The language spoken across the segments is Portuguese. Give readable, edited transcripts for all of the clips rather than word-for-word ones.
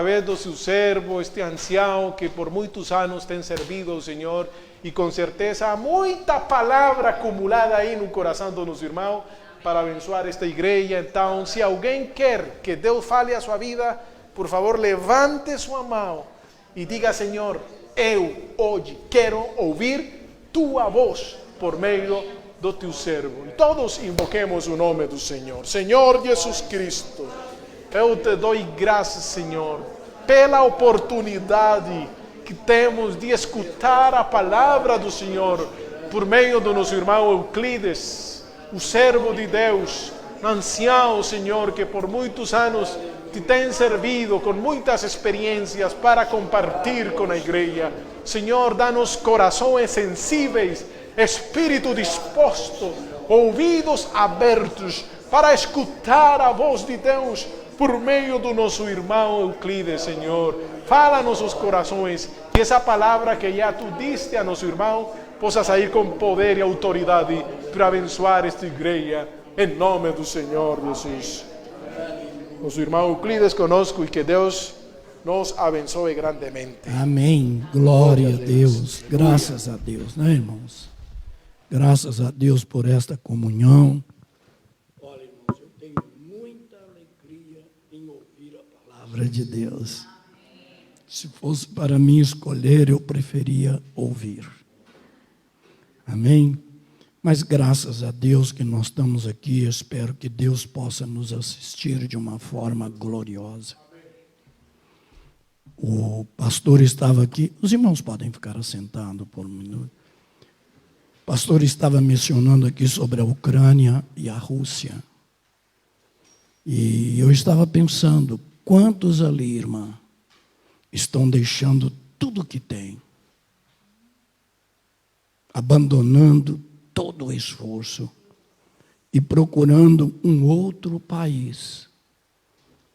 Através do seu servo, este ancião que por muitos anos tem servido ao Senhor e com certeza há muita palavra acumulada aí no coração do nosso irmão para abençoar esta igreja. Então, se alguém quer que Deus fale a sua vida, por favor, levante sua mão e diga: Senhor, eu hoje quero ouvir tua voz por meio do teu servo. E todos invoquemos o nome do Senhor. Senhor Jesus Cristo, eu te dou graças, Senhor, pela oportunidade que temos de escutar a palavra do Senhor por meio do nosso irmão Euclides, o servo de Deus, ancião, Senhor, que por muitos anos te tem servido com muitas experiências para compartilhar com a igreja. Senhor, dá-nos corações sensíveis, espírito disposto, ouvidos abertos para escutar a voz de Deus por meio do nosso irmão Euclides. Senhor, fala nossos corações, que essa palavra que já tu diste a nosso irmão possa sair com poder e autoridade para abençoar esta igreja, em nome do Senhor Jesus. Nosso irmão Euclides conosco e que Deus nos abençoe grandemente. Amém. Glória a Deus. Graças a Deus, né, irmãos? Graças a Deus por esta comunhão. Olha, irmãos, eu tenho muita alegria em ouvir a palavra de Deus. Se fosse para mim escolher, eu preferia ouvir. Amém? Mas graças a Deus que nós estamos aqui, espero que Deus possa nos assistir de uma forma gloriosa. O pastor estava aqui, os irmãos podem ficar assentados por um minuto. O pastor estava mencionando aqui sobre a Ucrânia e a Rússia. E eu estava pensando, quantos ali, irmã, estão deixando tudo o que têm, abandonando todo o esforço e procurando um outro país,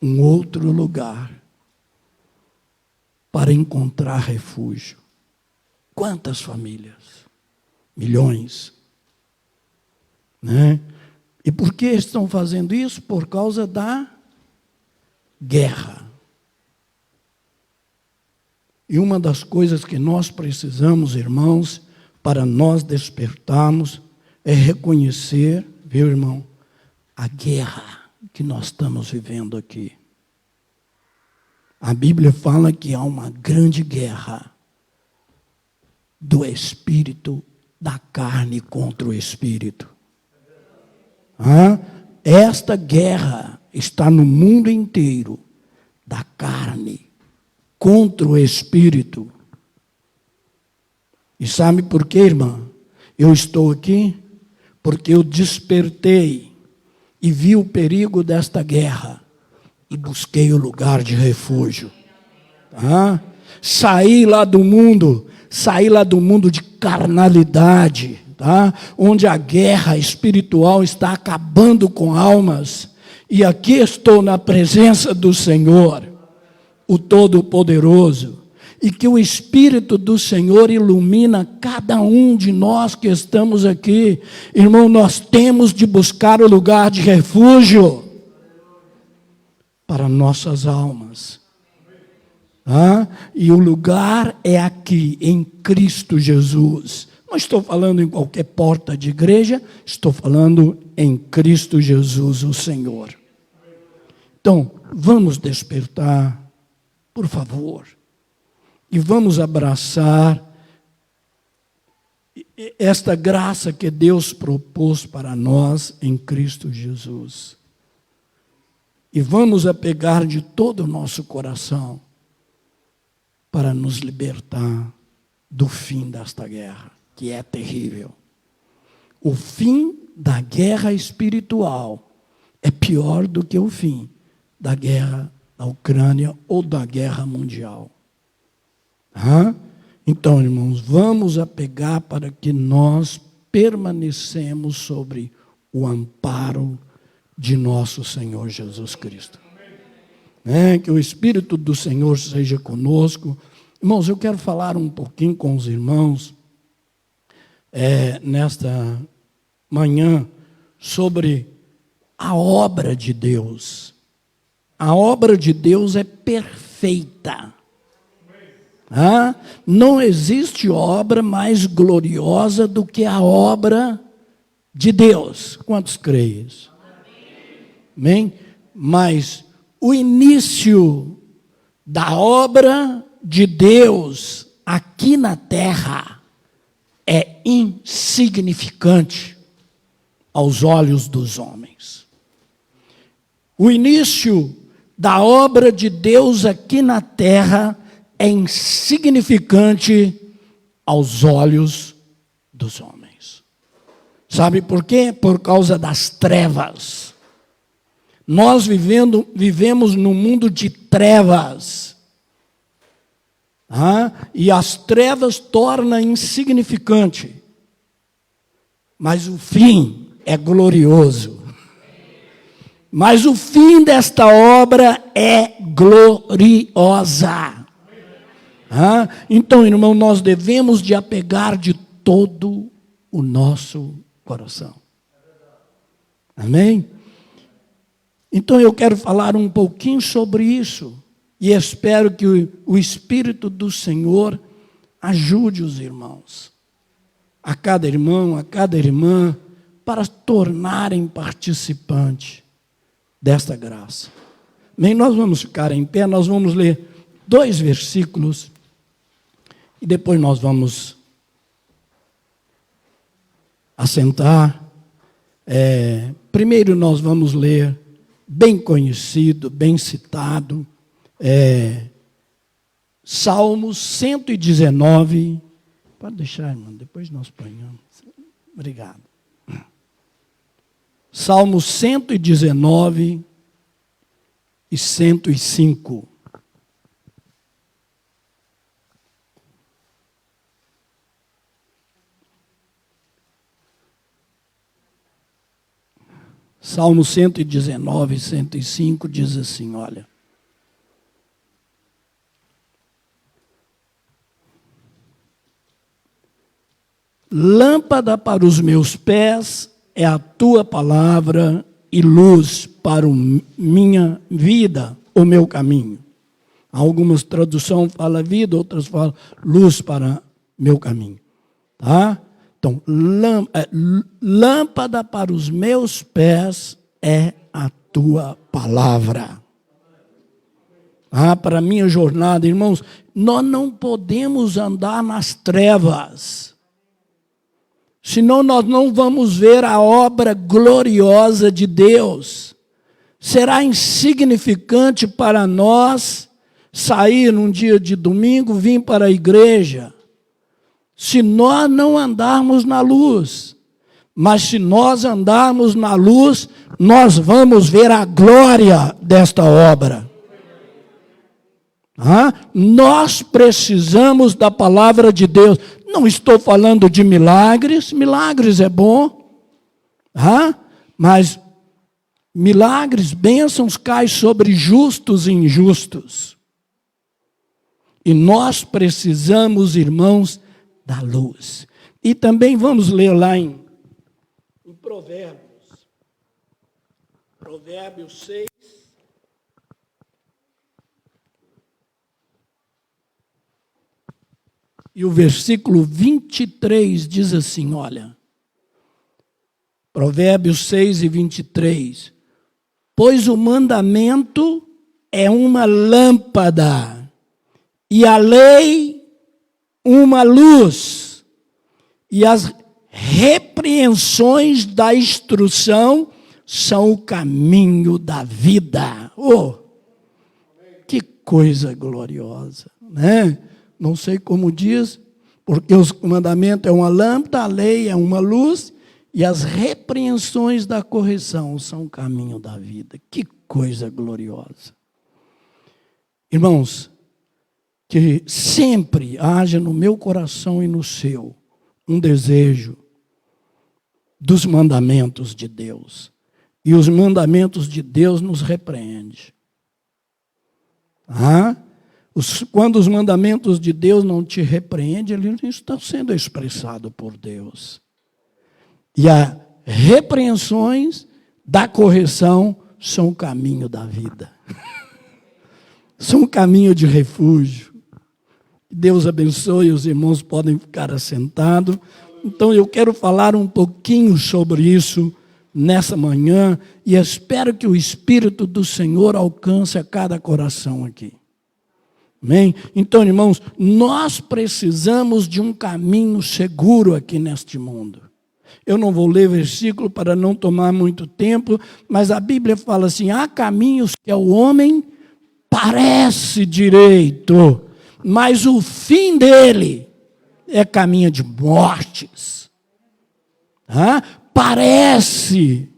um outro lugar para encontrar refúgio. Quantas famílias? Milhões. Né? E por que estão fazendo isso? Por causa da guerra. E uma das coisas que nós precisamos, irmãos, para nós despertarmos, é reconhecer, viu, irmão, a guerra que nós estamos vivendo aqui. A Bíblia fala que há uma grande guerra do espírito, da carne contra o espírito. Esta guerra está no mundo inteiro, da carne contra o espírito. E sabe por quê, irmã? Eu estou aqui porque eu despertei e vi o perigo desta guerra e busquei o lugar de refúgio. Saí lá do mundo de carnalidade, onde a guerra espiritual está acabando com almas. E aqui estou na presença do Senhor, o Todo-Poderoso. E que o Espírito do Senhor ilumina cada um de nós que estamos aqui. Irmão, nós temos de buscar o lugar de refúgio para nossas almas. E o lugar é aqui, em Cristo Jesus. Não estou falando em qualquer porta de igreja, estou falando em Cristo Jesus, o Senhor. Então, vamos despertar, por favor. E vamos abraçar esta graça que Deus propôs para nós em Cristo Jesus. E vamos apegar de todo o nosso coração para nos libertar do fim desta guerra, que é terrível. O fim da guerra espiritual é pior do que o fim da guerra da Ucrânia ou da guerra mundial. Então, irmãos, vamos apegar para que nós permanecemos sobre o amparo de nosso Senhor Jesus Cristo. Que o Espírito do Senhor seja conosco. Irmãos, eu quero falar um pouquinho com os irmãos nesta manhã sobre a obra de Deus. A obra de Deus é perfeita. perfeita. Não existe obra mais gloriosa do que a obra de Deus. Quantos creem isso? Amém? Mas o início da obra de Deus aqui na terra é insignificante aos olhos dos homens. O início da obra de Deus aqui na terra é insignificante aos olhos dos homens. Sabe por quê? Por causa das trevas. Nós vivemos num mundo de trevas. E as trevas tornam insignificante. Mas o fim é glorioso. Mas o fim desta obra é gloriosa. Então, irmão, nós devemos de apegar de todo o nosso coração. Amém? Então, eu quero falar um pouquinho sobre isso. E espero que o Espírito do Senhor ajude os irmãos. A cada irmão, a cada irmã, para tornarem participantes desta graça. Bem, nós vamos ficar em pé, nós vamos ler 2 versículos e depois nós vamos assentar. Primeiro nós vamos ler, bem conhecido, bem citado, Salmos 119. Pode deixar, irmão, depois nós ponhamos. Obrigado. Salmos 119 e 105. Salmo 119 e 105 diz assim, olha. Lâmpada para os meus pés é a tua palavra e luz para minha vida, o meu caminho. Algumas traduções falam vida, outras falam luz para meu caminho. Tá? Então, lâmpada para os meus pés é a tua palavra. Para a minha jornada, irmãos, nós não podemos andar nas trevas. Senão nós não vamos ver a obra gloriosa de Deus. Será insignificante para nós sair num dia de domingo, vir para a igreja, se nós não andarmos na luz. Mas se nós andarmos na luz, nós vamos ver a glória desta obra. Nós precisamos da palavra de Deus. Não estou falando de milagres, milagres é bom, mas milagres, bênçãos caem sobre justos e injustos. E nós precisamos, irmãos, da luz. E também vamos ler lá em Provérbios. Provérbios 6. E o versículo 23 diz assim, olha. Provérbios 6 e 23. Pois o mandamento é uma lâmpada, e a lei uma luz, e as repreensões da instrução são o caminho da vida. Que coisa gloriosa, né? Não sei como diz, porque os mandamentos é uma lâmpada, a lei é uma luz, e as repreensões da correção são o caminho da vida. Que coisa gloriosa. Irmãos, que sempre haja no meu coração e no seu um desejo dos mandamentos de Deus. E os mandamentos de Deus nos repreendem. Quando os mandamentos de Deus não te repreendem, eles estão sendo expressados por Deus. E as repreensões da correção são o caminho da vida. sou um caminho de refúgio. Deus abençoe, os irmãos podem ficar assentados. Então eu quero falar um pouquinho sobre isso nessa manhã e espero que o Espírito do Senhor alcance a cada coração aqui. Amém? Então, irmãos, nós precisamos de um caminho seguro aqui neste mundo. Eu não vou ler versículo para não tomar muito tempo, mas a Bíblia fala assim, há caminhos que ao homem parece direito, mas o fim dele é caminho de mortes. Parece,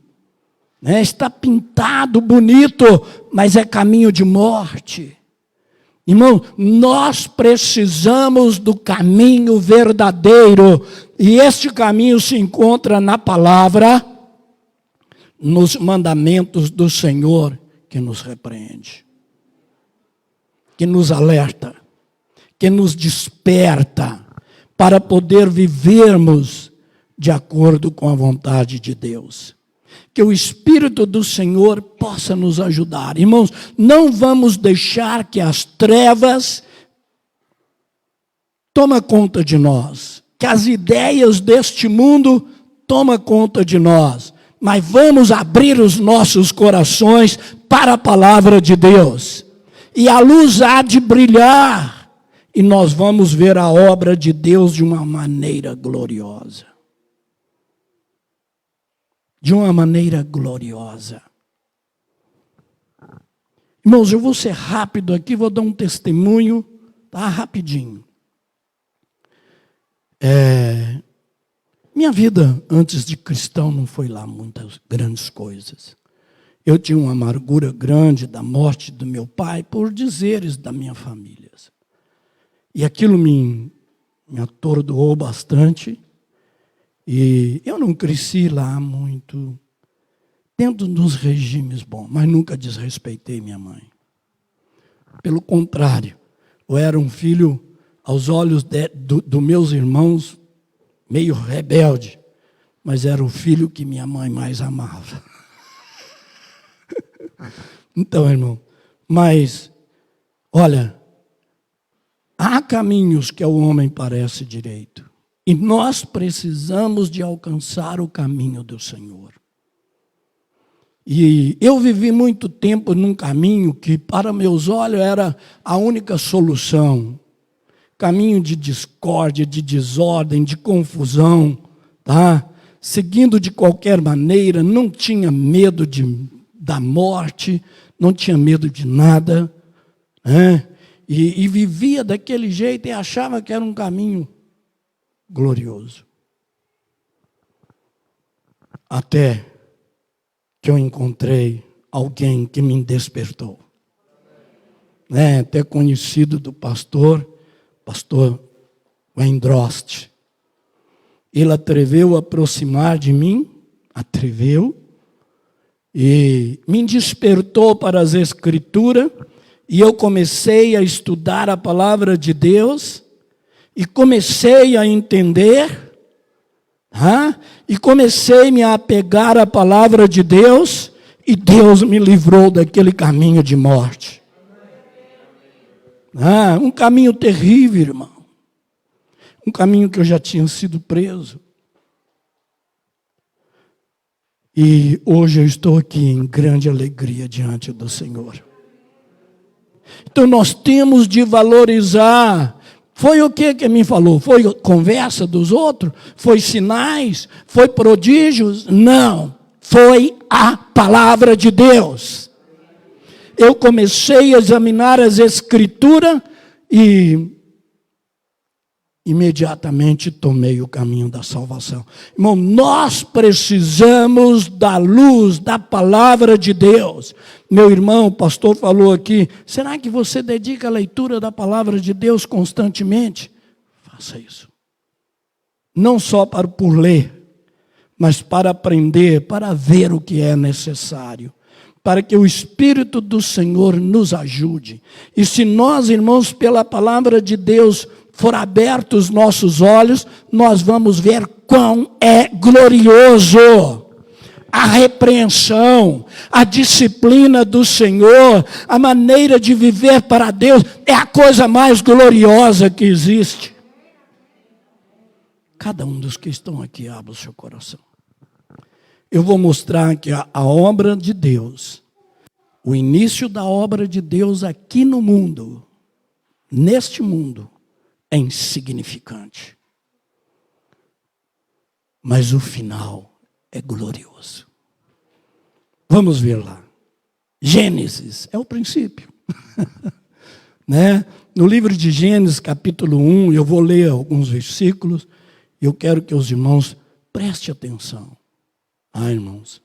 né? Está pintado bonito, mas é caminho de morte. Irmão, nós precisamos do caminho verdadeiro, e este caminho se encontra na palavra, nos mandamentos do Senhor, que nos repreende, que nos alerta, que nos desperta, para poder vivermos de acordo com a vontade de Deus. Que o Espírito do Senhor possa nos ajudar. Irmãos, não vamos deixar que as trevas tomem conta de nós, que as ideias deste mundo tomem conta de nós, mas vamos abrir os nossos corações para a palavra de Deus, e a luz há de brilhar, e nós vamos ver a obra de Deus de uma maneira gloriosa. De uma maneira gloriosa. Irmãos, eu vou ser rápido aqui, vou dar um testemunho, tá? Rapidinho. Minha vida antes de cristão não foi lá muitas grandes coisas. Eu tinha uma amargura grande da morte do meu pai por dizeres da minha família. E aquilo me atordoou bastante. E eu não cresci lá muito, dentro dos regimes bons, mas nunca desrespeitei minha mãe. Pelo contrário, eu era um filho, aos olhos dos meus irmãos, meio rebelde, mas era o filho que minha mãe mais amava. Então, irmão, mas, olha, há caminhos que ao homem parece direito. E nós precisamos de alcançar o caminho do Senhor. E eu vivi muito tempo num caminho que para meus olhos era a única solução. Caminho de discórdia, de desordem, de confusão, tá? Seguindo de qualquer maneira, não tinha medo da morte, não tinha medo de nada, né? E vivia daquele jeito e achava que era um caminho glorioso. Até que eu encontrei alguém que me despertou. Até conhecido do pastor Wendrost. Ele atreveu a aproximar de mim, e me despertou para as Escrituras, e eu comecei a estudar a palavra de Deus, e comecei a entender, e comecei a me apegar à palavra de Deus, e Deus me livrou daquele caminho de morte. Um caminho terrível, irmão. Um caminho que eu já tinha sido preso. E hoje eu estou aqui em grande alegria diante do Senhor. Então nós temos de valorizar. Foi o que me falou? Foi conversa dos outros? Foi sinais? Foi prodígios? Não. Foi a palavra de Deus. Eu comecei a examinar as Escrituras e imediatamente tomei o caminho da salvação. Irmão, nós precisamos da luz da palavra de Deus. Meu irmão, o pastor falou aqui, será que você dedica a leitura da palavra de Deus constantemente? Faça isso. Não só por ler, mas para aprender, para ver o que é necessário. Para que o Espírito do Senhor nos ajude. E se nós, irmãos, pela palavra de Deus, for abertos os nossos olhos, nós vamos ver quão é glorioso a repreensão, a disciplina do Senhor, a maneira de viver para Deus, é a coisa mais gloriosa que existe. Cada um dos que estão aqui, abra o seu coração. Eu vou mostrar que a obra de Deus, o início da obra de Deus aqui no mundo, neste mundo, é insignificante. Mas o final é glorioso. Vamos ver lá. Gênesis é o princípio. Né? No livro de Gênesis, capítulo 1, eu vou ler alguns versículos. Eu quero que os irmãos prestem atenção. Irmãos.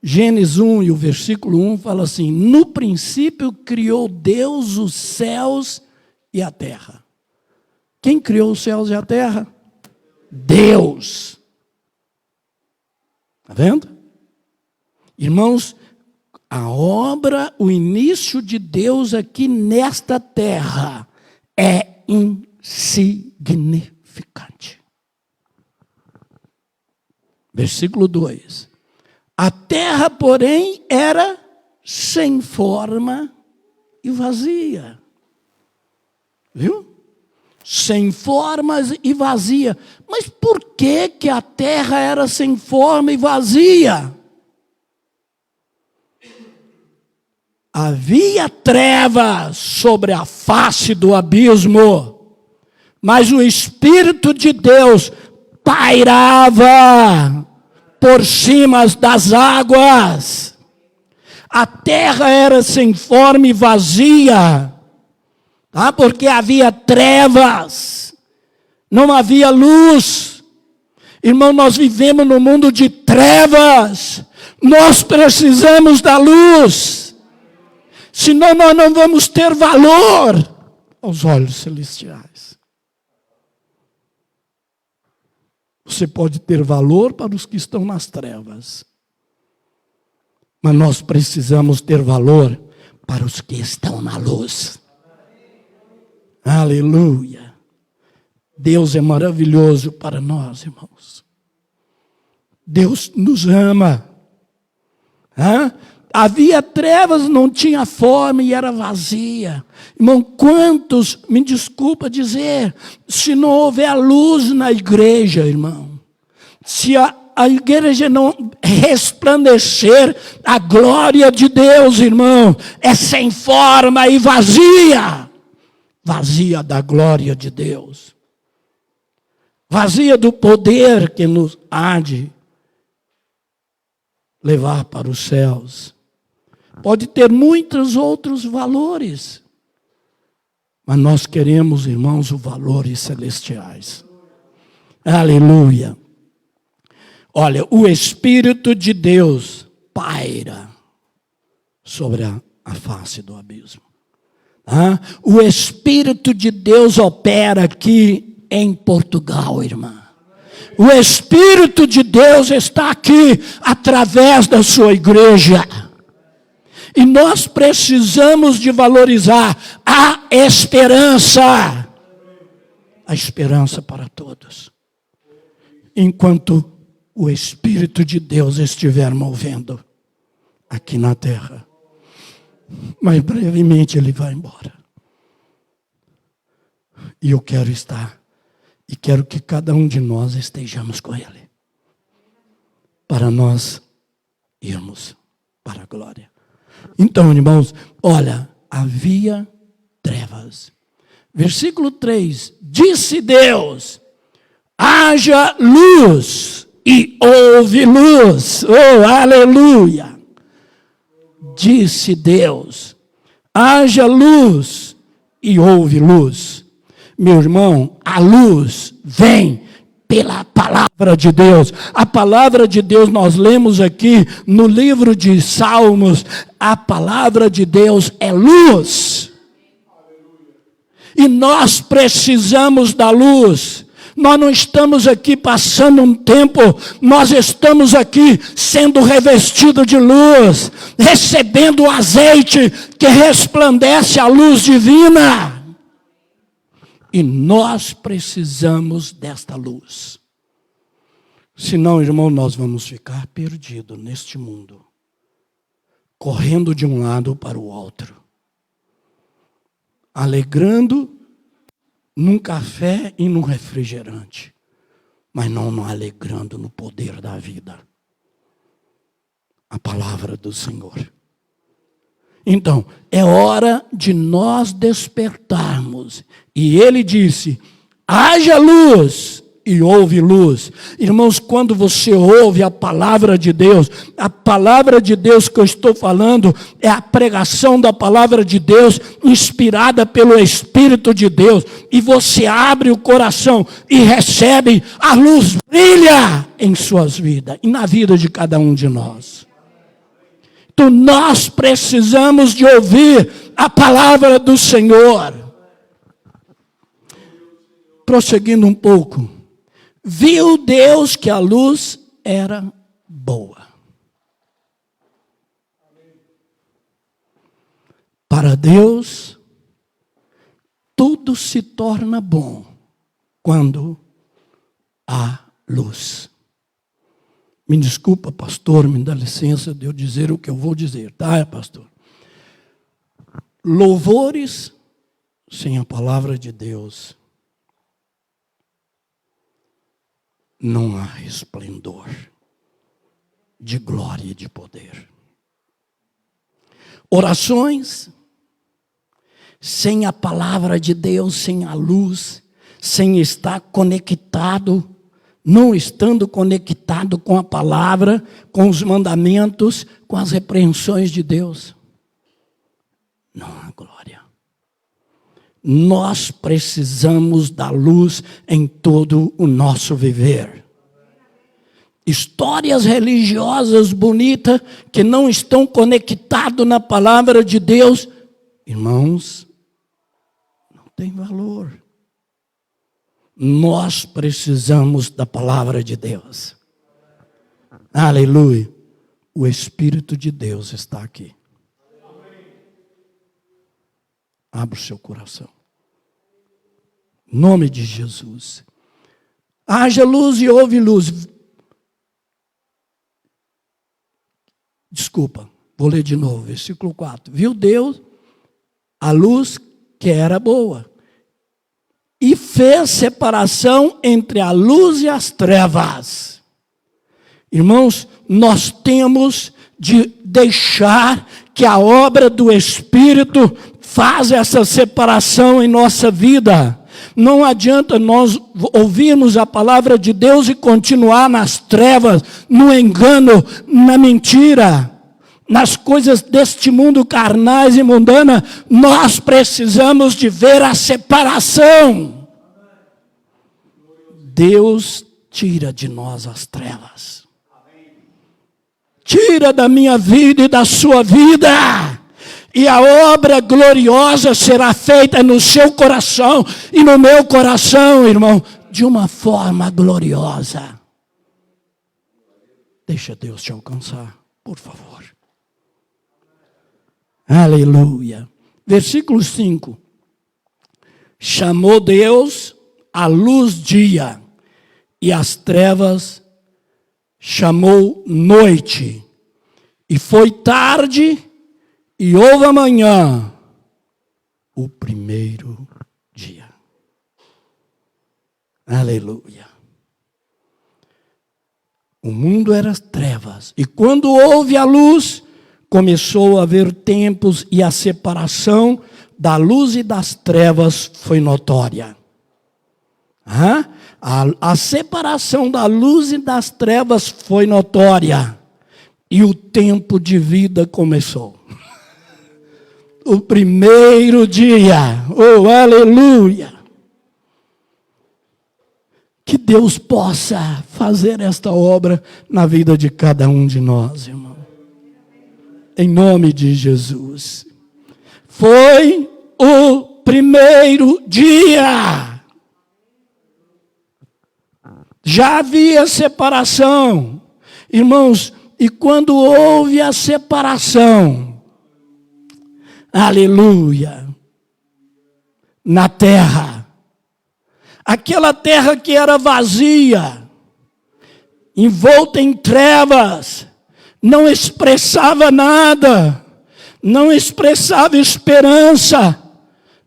Gênesis 1 e o versículo 1 fala assim: no princípio criou Deus os céus e a terra. Quem criou os céus e a terra? Deus. Está vendo? Irmãos, a obra, o início de Deus aqui nesta terra é insignificante. Versículo 2. A terra, porém, era sem forma e vazia. Viu? Sem formas e vazia. Mas por que a terra era sem forma e vazia? Havia trevas sobre a face do abismo, mas o Espírito de Deus pairava por cima das águas. A terra era sem forma e vazia, tá? Porque havia trevas, não havia luz. Irmão, nós vivemos no mundo de trevas, nós precisamos da luz, senão nós não vamos ter valor aos olhos celestiais. Você pode ter valor para os que estão nas trevas, mas nós precisamos ter valor para os que estão na luz. Aleluia. Deus é maravilhoso para nós, irmãos. Deus nos ama. Havia trevas, não tinha forma e era vazia. Irmão, quantos, me desculpa dizer, se não houver luz na igreja, irmão, se a igreja não resplandecer a glória de Deus, irmão, é sem forma e vazia. Vazia da glória de Deus. Vazia do poder que nos há de levar para os céus. Pode ter muitos outros valores, mas nós queremos, irmãos, os valores celestiais. Aleluia. Olha, o Espírito de Deus paira sobre a face do abismo. O Espírito de Deus opera aqui em Portugal, irmã. O Espírito de Deus está aqui através da sua igreja. E nós precisamos de valorizar a esperança. A esperança para todos. Enquanto o Espírito de Deus estiver movendo aqui na terra. Mas brevemente ele vai embora. E eu quero estar. E quero que cada um de nós estejamos com ele. Para nós irmos para a glória. Então, irmãos, olha, havia trevas. Versículo 3. Disse Deus, haja luz, e houve luz. Oh, aleluia. Disse Deus, haja luz, e houve luz. Meu irmão, a luz vem pela palavra de Deus. A palavra de Deus nós lemos aqui no livro de Salmos. A palavra de Deus é luz. E nós precisamos da luz. Nós não estamos aqui passando um tempo, nós estamos aqui sendo revestidos de luz, recebendo o azeite que resplandece a luz divina. E nós precisamos desta luz. Senão, irmão, nós vamos ficar perdidos neste mundo, correndo de um lado para o outro, alegrando num café e num refrigerante, mas não alegrando no poder da vida, a palavra do Senhor. Então, é hora de nós despertarmos. E ele disse: haja luz, e houve luz. Irmãos, quando você ouve a palavra de Deus que eu estou falando é a pregação da palavra de Deus, inspirada pelo Espírito de Deus, e você abre o coração e recebe, a luz brilha em suas vidas e na vida de cada um de nós. Então nós precisamos de ouvir a palavra do Senhor. Prosseguindo um pouco, viu Deus que a luz era boa. Para Deus, tudo se torna bom quando há luz. Me desculpa, pastor, me dá licença de eu dizer o que eu vou dizer, tá, pastor? Louvores sem a palavra de Deus não há resplendor de glória e de poder. Orações sem a palavra de Deus, sem a luz, sem estar conectado, não estando conectado com a palavra, com os mandamentos, com as repreensões de Deus, não há glória. Nós precisamos da luz em todo o nosso viver. Histórias religiosas bonitas que não estão conectadas na palavra de Deus, irmãos, não tem valor. Nós precisamos da palavra de Deus. Aleluia. O Espírito de Deus está aqui. Abra o seu coração. Em nome de Jesus. Haja luz e houve luz. Desculpa, vou ler de novo, versículo 4. Viu Deus a luz que era boa, e fez separação entre a luz e as trevas. Irmãos, nós temos de deixar que a obra do Espírito faz essa separação em nossa vida. Não adianta nós ouvirmos a palavra de Deus e continuar nas trevas, no engano, na mentira, nas coisas deste mundo carnais e mundana. Nós precisamos de ver a separação. Deus tira de nós as trevas. Tira da minha vida e da sua vida. E a obra gloriosa será feita no seu coração e no meu coração, irmão, de uma forma gloriosa. Deixa Deus te alcançar, por favor. Aleluia. Versículo 5. Chamou Deus a luz dia, e as trevas chamou noite. E foi tarde, e houve amanhã, o primeiro dia. Aleluia. O mundo era trevas. E quando houve a luz, começou a haver tempos, e a separação da luz e das trevas foi notória. A separação da luz e das trevas foi notória. E o tempo de vida começou. O primeiro dia. Oh, aleluia. Que Deus possa fazer esta obra na vida de cada um de nós, irmão. Em nome de Jesus. Foi o primeiro dia. Já havia separação. Irmãos, e quando houve a separação, aleluia, na terra, aquela terra que era vazia, envolta em trevas, não expressava nada, não expressava esperança,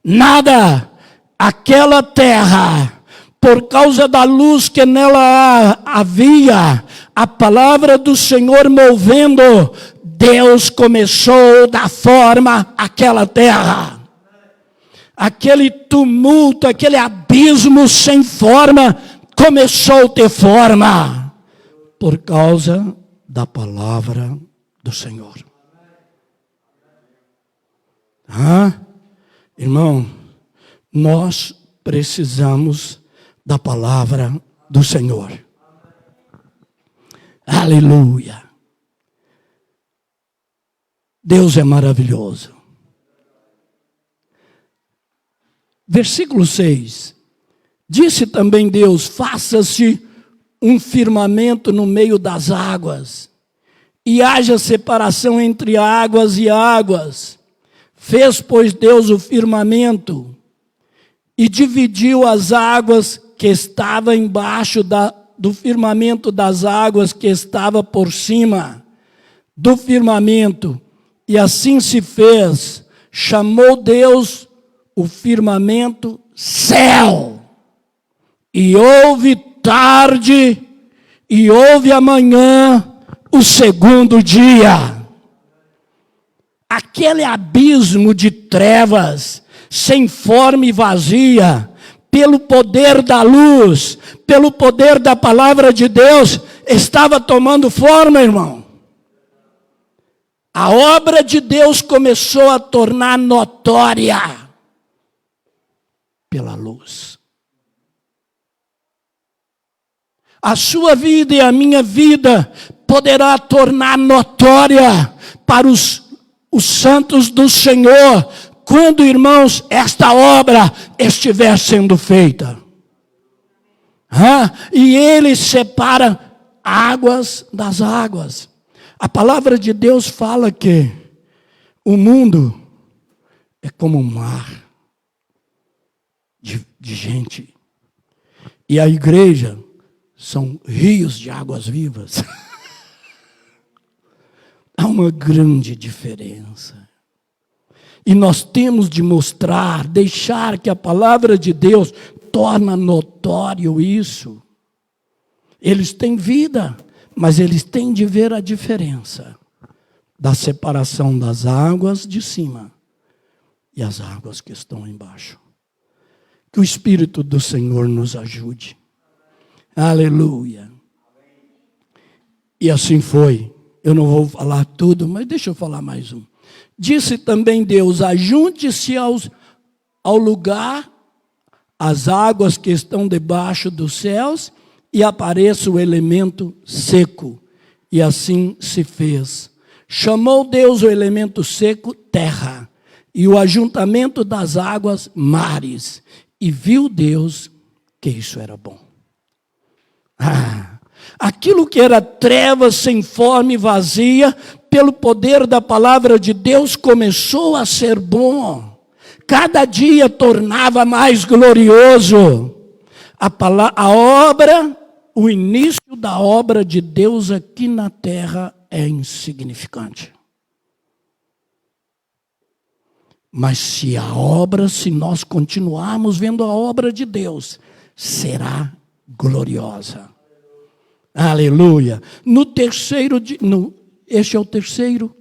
nada. Aquela terra, por causa da luz que nela havia, a palavra do Senhor movendo, Deus começou a dar forma àquela terra. Aquele tumulto, aquele abismo sem forma, começou a ter forma, por causa da palavra do Senhor. Irmão, nós precisamos da palavra do Senhor. Aleluia. Deus é maravilhoso. Versículo 6. Disse também Deus: faça-se um firmamento no meio das águas, e haja separação entre águas e águas. Fez, pois, Deus o firmamento, e dividiu as águas que estavam embaixo do firmamento das águas que estava por cima do firmamento. E assim se fez. Chamou Deus o firmamento céu. E houve tarde e houve amanhã o segundo dia. Aquele abismo de trevas, sem forma e vazia, pelo poder da luz, pelo poder da palavra de Deus, estava tomando forma, irmão. A obra de Deus começou a tornar notória pela luz. A sua vida e a minha vida poderá tornar notória para os santos do Senhor, quando, irmãos, esta obra estiver sendo feita. E Ele separa águas das águas. A palavra de Deus fala que o mundo é como um mar de gente. E a igreja são rios de águas vivas. Há uma grande diferença. E nós temos de mostrar, deixar que a palavra de Deus torna notório isso. Eles têm vida, mas eles têm de ver a diferença da separação das águas de cima e as águas que estão embaixo. Que o Espírito do Senhor nos ajude. Aleluia. E assim foi. Eu não vou falar tudo, mas deixa eu falar mais um. Disse também Deus: ajunte-se ao lugar as águas que estão debaixo dos céus, e apareça o elemento seco. E assim se fez. Chamou Deus o elemento seco terra, e o ajuntamento das águas mares. E viu Deus que isso era bom. Aquilo que era trevas sem forma e vazia, pelo poder da palavra de Deus, começou a ser bom. Cada dia tornava mais glorioso. A obra, o início da obra de Deus aqui na terra é insignificante. Mas se nós continuarmos vendo a obra de Deus, será gloriosa. Aleluia. Este é o terceiro.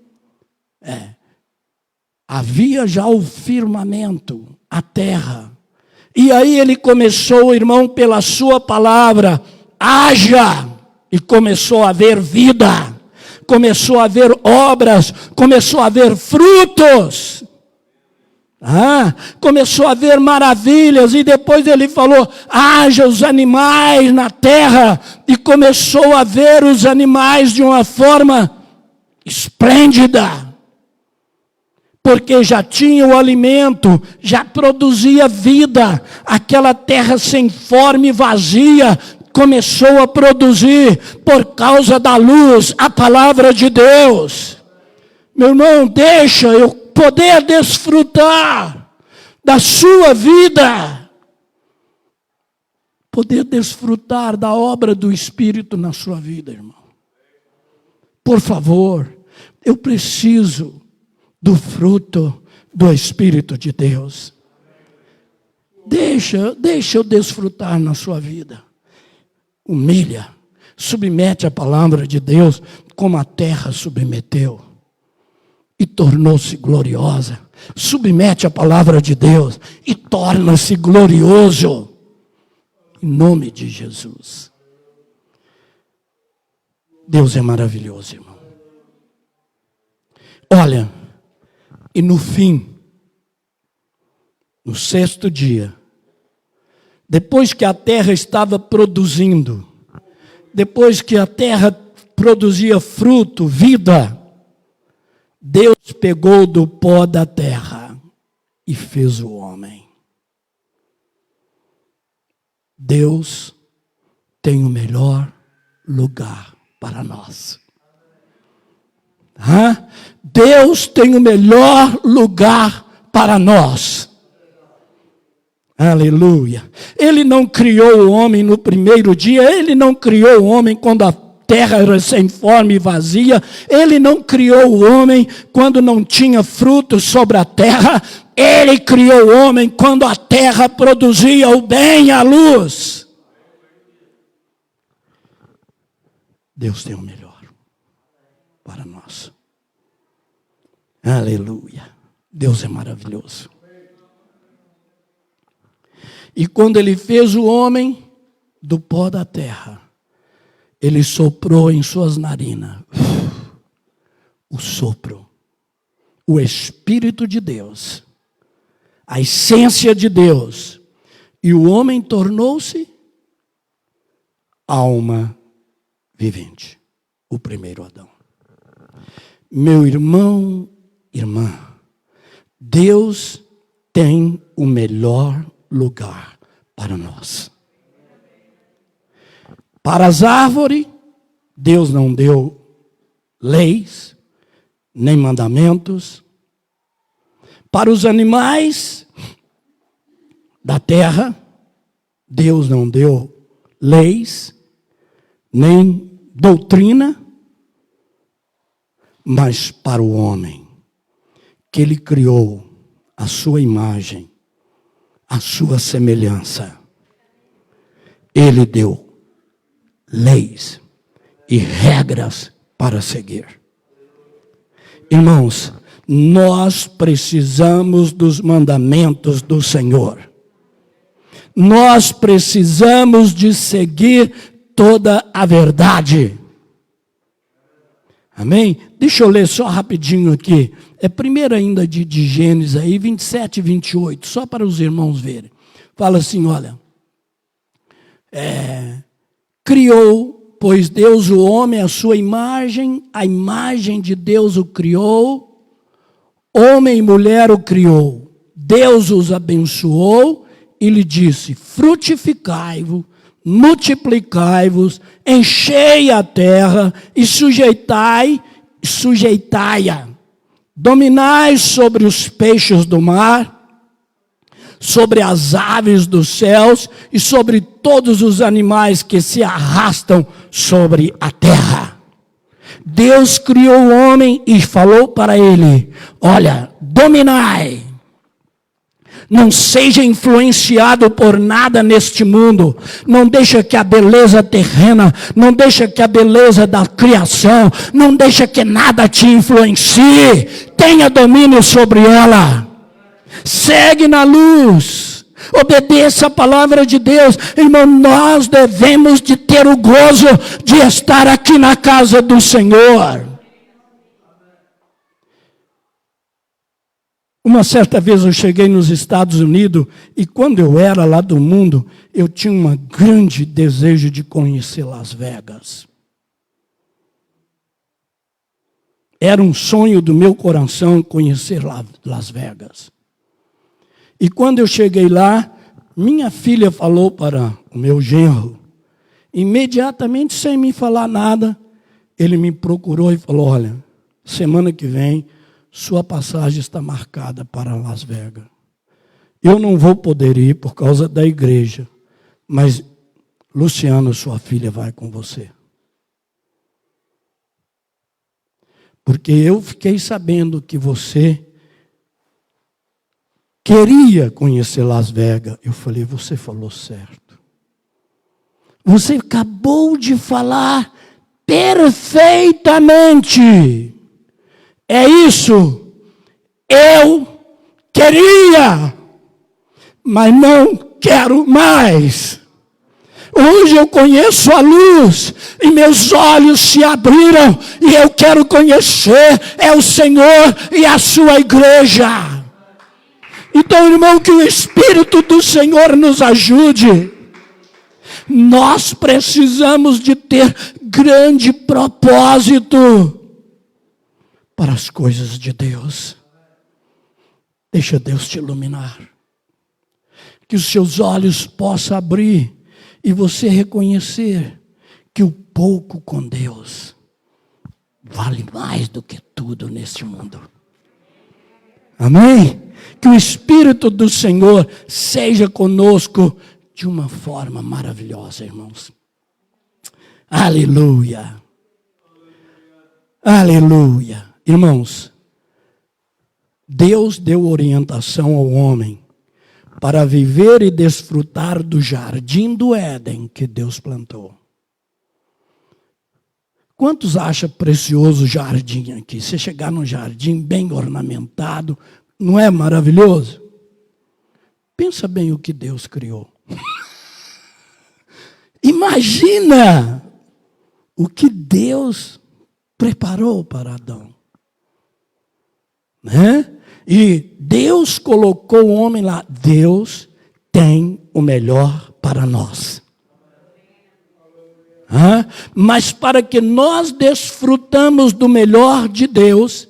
Havia já o firmamento, a terra. E aí ele começou, irmão, pela sua palavra, haja. E começou a haver vida. Começou a haver obras. Começou a haver frutos. Começou a haver maravilhas, e depois ele falou: haja os animais na terra, e começou a ver os animais de uma forma esplêndida, porque já tinha o alimento, já produzia vida. Aquela terra sem forma e vazia começou a produzir por causa da luz, a palavra de Deus. Meu irmão, deixa eu poder desfrutar da sua vida poder desfrutar da obra do Espírito na sua vida, irmão. Por favor, eu preciso do fruto do Espírito de Deus. Deixa eu desfrutar na sua vida. Humilha, submete a palavra de Deus como a terra submeteu e tornou-se gloriosa. Submete a palavra de Deus e torna-se glorioso. Em nome de Jesus. Deus é maravilhoso, irmão. Olha, e no fim, no 6º dia, depois que a terra estava produzindo, depois que a terra produzia fruto, vida, Deus pegou do pó da terra e fez o homem. Deus tem o melhor lugar para nós. Deus tem o melhor lugar para nós. Aleluia. Ele não criou o homem no primeiro dia, ele não criou o homem quando a terra era sem forma e vazia, ele não criou o homem quando não tinha fruto sobre a terra, ele criou o homem quando a terra produzia o bem e a luz. Deus tem o melhor para nós. Aleluia. Deus é maravilhoso. E quando ele fez o homem do pó da terra, ele soprou em suas narinas o sopro, o Espírito de Deus, a essência de Deus. E o homem tornou-se alma vivente, o primeiro Adão. Meu irmão, irmã, Deus tem o melhor lugar para nós. Para as árvores, Deus não deu leis, nem mandamentos. Para os animais da terra, Deus não deu leis, nem doutrina. Mas para o homem, que ele criou a sua imagem, a sua semelhança, ele deu leis e regras para seguir. Irmãos, nós precisamos dos mandamentos do Senhor. Nós precisamos de seguir toda a verdade. Amém? Deixa eu ler só rapidinho aqui. É primeiro ainda de Gênesis aí, 27 e 28, só para os irmãos verem. Fala assim, olha. Criou, pois Deus o homem, a sua imagem, a imagem de Deus o criou, homem e mulher o criou. Deus os abençoou e lhe disse, frutificai-vos, multiplicai-vos, enchei a terra e sujeitai-a. Dominai sobre os peixes do mar, sobre as aves dos céus e sobre todos os animais que se arrastam sobre a terra. Deus criou o homem e falou para ele, olha, dominai. Não seja influenciado por nada neste mundo. Não deixa que a beleza terrena, não deixa que a beleza da criação, não deixa que nada te influencie. Tenha domínio sobre ela. Segue na luz. Obedeça a palavra de Deus. Irmão, nós devemos de ter o gozo de estar aqui na casa do Senhor. Uma certa vez eu cheguei nos Estados Unidos e quando eu era lá do mundo, eu tinha um grande desejo de conhecer Las Vegas. Era um sonho do meu coração conhecer Las Vegas. E quando eu cheguei lá, minha filha falou para o meu genro, imediatamente, sem me falar nada, ele me procurou e falou, olha, semana que vem, sua passagem está marcada para Las Vegas. Eu não vou poder ir por causa da igreja, mas Luciano, sua filha vai com você. Porque eu fiquei sabendo que você queria conhecer Las Vegas. Eu falei, você falou certo. Você acabou de falar perfeitamente. É isso. Eu queria, mas não quero mais. Hoje eu conheço a luz e meus olhos se abriram e eu quero conhecer o Senhor e a sua igreja. Então, irmão, que o Espírito do Senhor nos ajude. Nós precisamos de ter grande propósito para as coisas de Deus. Deixa Deus te iluminar. Que os seus olhos possam abrir e você reconhecer que o pouco com Deus vale mais do que tudo neste mundo. Amém? Que o Espírito do Senhor seja conosco de uma forma maravilhosa, irmãos. Aleluia. Aleluia. Irmãos, Deus deu orientação ao homem para viver e desfrutar do jardim do Éden que Deus plantou. Quantos acham precioso o jardim aqui? Você chegar num jardim bem ornamentado, não é maravilhoso? Pensa bem o que Deus criou. Imagina o que Deus preparou para Adão. Né? E Deus colocou o homem lá. Deus tem o melhor para nós. Mas para que nós desfrutamos do melhor de Deus,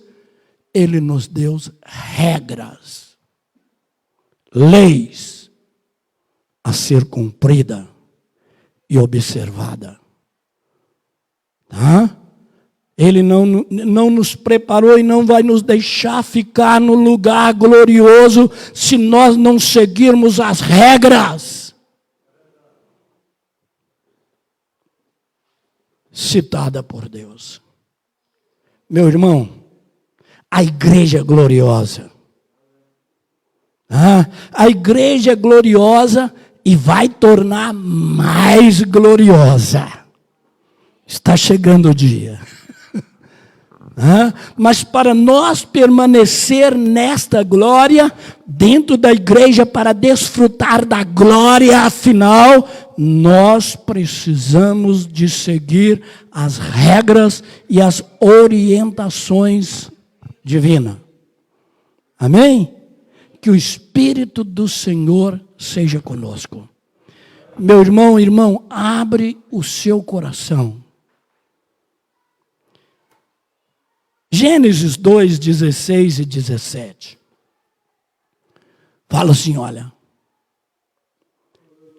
Ele nos deu regras, leis a ser cumprida e observada. Ele não nos preparou e não vai nos deixar ficar no lugar glorioso se nós não seguirmos as regras citadas por Deus. Meu irmão, a igreja é gloriosa. A igreja é gloriosa e vai tornar mais gloriosa. Está chegando o dia. Mas para nós permanecer nesta glória, dentro da igreja, para desfrutar da glória final, nós precisamos de seguir as regras e as orientações divinas. Amém? Que o Espírito do Senhor seja conosco. Meu irmão, abre o seu coração. Gênesis 2, 16 e 17. Fala assim, olha.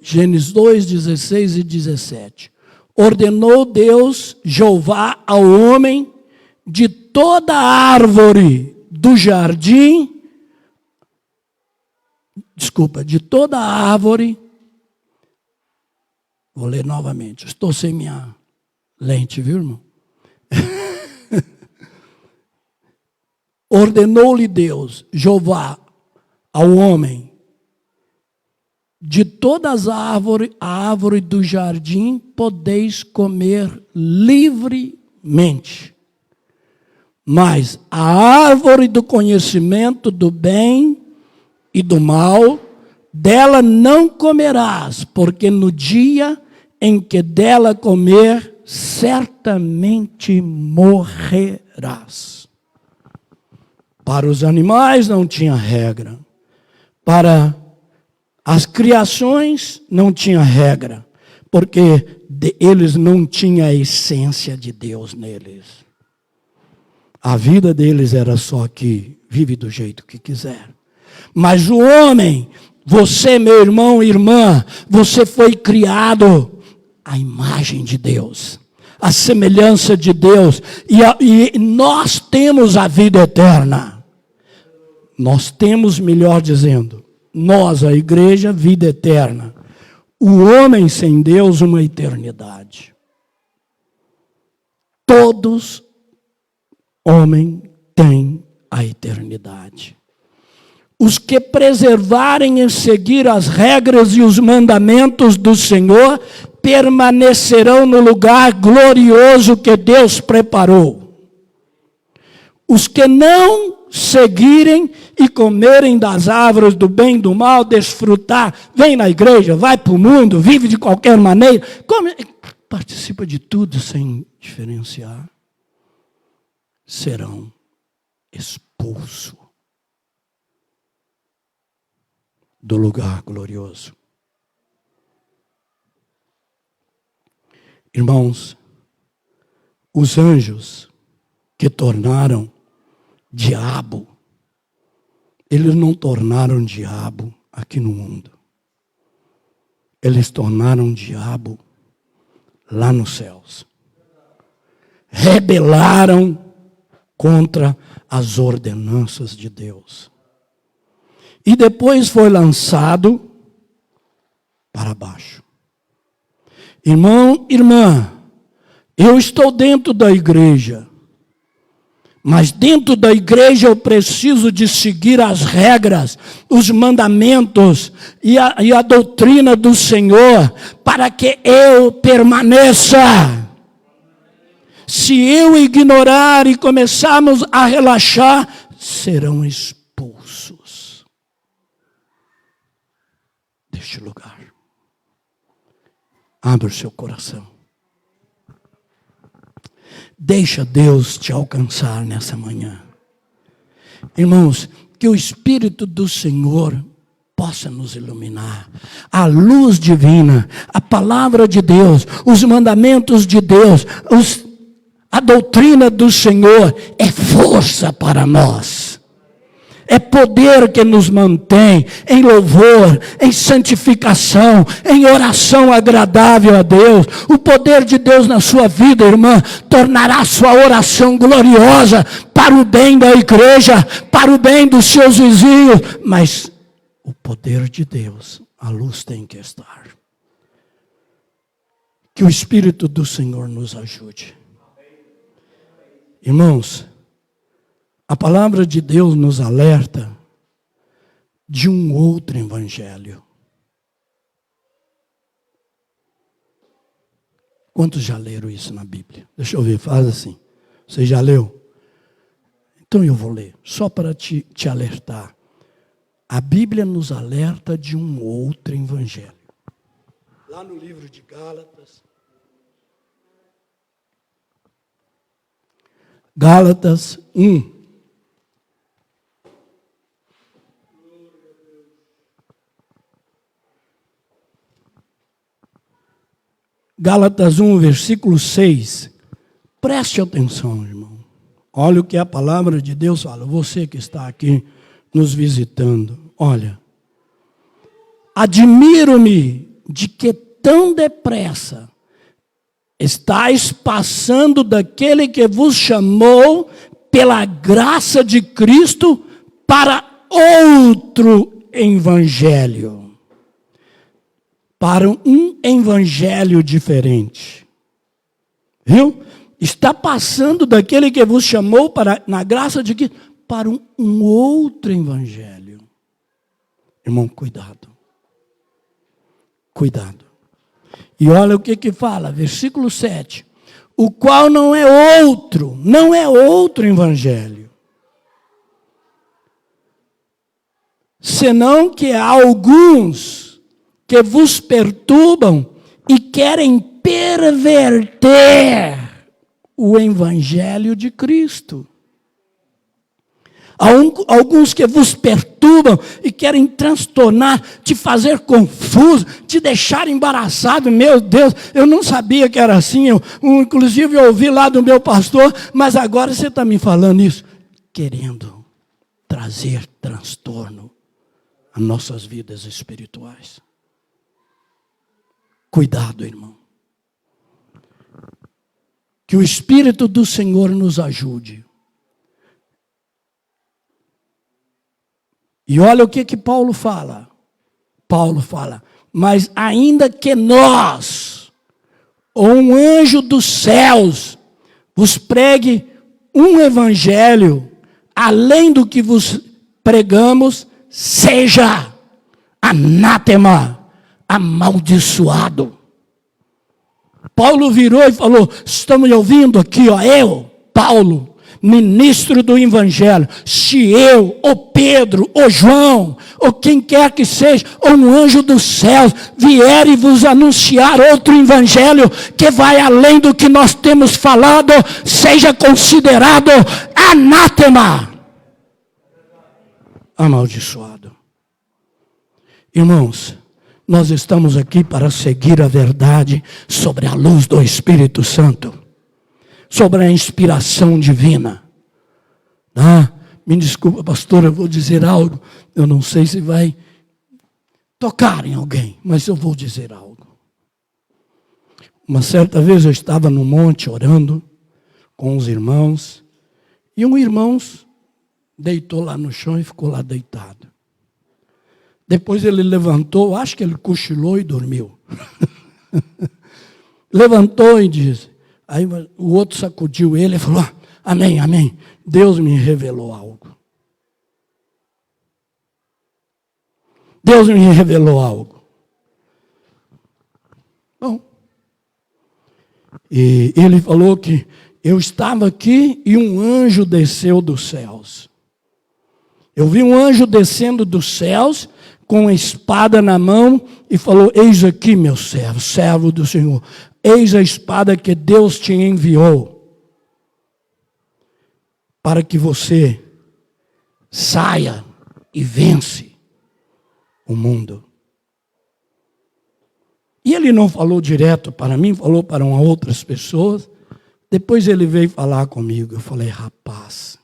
Gênesis 2, 16 e 17. Ordenou Deus, Jeová, ao homem de toda árvore do jardim, de toda árvore, vou ler novamente, estou sem minha lente, viu, irmão? Ordenou-lhe Deus, Jeová, ao homem, de todas as árvores, a árvore do jardim podeis comer livremente. Mas a árvore do conhecimento do bem e do mal, dela não comerás, porque no dia em que dela comer, certamente morrerás. Para os animais não tinha regra. Para as criações não tinha regra. Porque eles não tinham a essência de Deus neles. A vida deles era só que vive do jeito que quiser. Mas o homem, você, meu irmão e irmã, você foi criado à imagem de Deus, à semelhança de Deus, e nós temos a vida eterna. Nós temos, melhor dizendo, nós, a igreja, vida eterna. o homem sem Deus uma eternidade. Todos, homem, têm a eternidade. Os que preservarem e seguir as regras e os mandamentos do Senhor permanecerão no lugar glorioso que Deus preparou. Os que não seguirem e comerem das árvores do bem e do mal, desfrutar, vem na igreja, vai para o mundo, vive de qualquer maneira, participa de tudo sem diferenciar, serão expulsos do lugar glorioso. Irmãos, os anjos que tornaram diabo, eles não tornaram diabo aqui no mundo. Eles tornaram diabo lá nos céus. Rebelaram contra as ordenanças de Deus. E depois foi lançado para baixo. Irmão, irmã, eu estou dentro da igreja, mas dentro da igreja eu preciso de seguir as regras, os mandamentos e a doutrina do Senhor, para que eu permaneça. Se eu ignorar e começarmos a relaxar, serão expulsos deste lugar. Abra o seu coração. Deixa Deus te alcançar nessa manhã. Irmãos, que o Espírito do Senhor possa nos iluminar. A luz divina, a palavra de Deus, os mandamentos de Deus, a doutrina do Senhor é força para nós. É poder que nos mantém em louvor, em santificação, em oração agradável a Deus. O poder de Deus na sua vida, irmã, tornará sua oração gloriosa para o bem da igreja, para o bem dos seus vizinhos. Mas o poder de Deus, a luz tem que estar. Que o Espírito do Senhor nos ajude. Irmãos, a palavra de Deus nos alerta de um outro evangelho. Quantos já leram isso na Bíblia? Deixa eu ver, faz assim. Você já leu? Então eu vou ler, só para te alertar. A Bíblia nos alerta de um outro evangelho. Lá no livro de Gálatas. Gálatas 1. Gálatas 1, versículo 6. Preste atenção, irmão. Olha o que a palavra de Deus fala. Você que está aqui nos visitando. Olha. Admiro-me de que tão depressa estáis passando daquele que vos chamou pela graça de Cristo para outro evangelho. Para um evangelho diferente. Viu? Está passando daquele que vos chamou na graça de Cristo para um outro evangelho. Irmão, cuidado. Cuidado. E olha o que fala, versículo 7. O qual não é outro evangelho. Senão que há alguns que vos perturbam e querem perverter o evangelho de Cristo. Há alguns que vos perturbam e querem transtornar, te fazer confuso, te deixar embaraçado. Meu Deus, eu não sabia que era assim. Inclusive eu ouvi lá do meu pastor, mas agora você está me falando isso. Querendo trazer transtorno às nossas vidas espirituais. Cuidado, irmão. Que o Espírito do Senhor nos ajude. E olha o que Paulo fala. Paulo fala, Mas ainda que nós, ou um anjo dos céus, vos pregue um evangelho, além do que vos pregamos, seja anátema, amaldiçoado. Paulo virou e falou, estamos ouvindo aqui, ó, eu, Paulo, ministro do evangelho, se eu, ou Pedro, ou João, ou quem quer que seja, ou um anjo dos céus, vier e vos anunciar outro evangelho, que vai além do que nós temos falado, seja considerado anátema, amaldiçoado. Irmãos, nós estamos aqui para seguir a verdade sobre a luz do Espírito Santo, sobre a inspiração divina. Me desculpa, pastor, eu vou dizer algo, eu não sei se vai tocar em alguém, mas eu vou dizer algo. Uma certa vez eu estava no monte orando com os irmãos, e um irmão deitou lá no chão e ficou lá deitado. Depois ele levantou, acho que ele cochilou e dormiu. Levantou e disse, aí o outro sacudiu ele e falou, amém, amém, Deus me revelou algo. Deus me revelou algo. Bom, e ele falou que eu estava aqui e um anjo desceu dos céus. Eu vi um anjo descendo dos céus com a espada na mão e falou, eis aqui meu servo, servo do Senhor, eis a espada que Deus te enviou para que você saia e vence o mundo. E ele não falou direto para mim, falou para outras pessoas. Depois ele veio falar comigo. Eu falei, rapaz,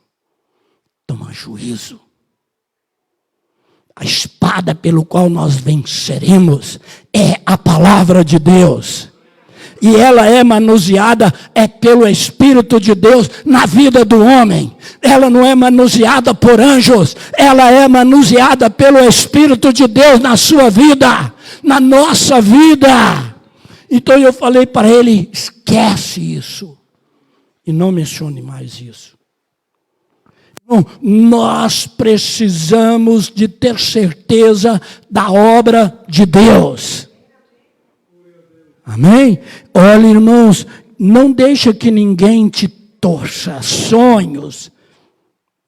toma juízo. A espada pelo qual nós venceremos é a palavra de Deus. E ela é manuseada pelo Espírito de Deus na vida do homem. Ela não é manuseada por anjos. Ela é manuseada pelo Espírito de Deus na sua vida, na nossa vida. Então eu falei para ele, esquece isso. E não mencione mais isso. Então, nós precisamos de ter certeza da obra de Deus. Amém? Olha, irmãos, não deixa que ninguém te torça. Sonhos,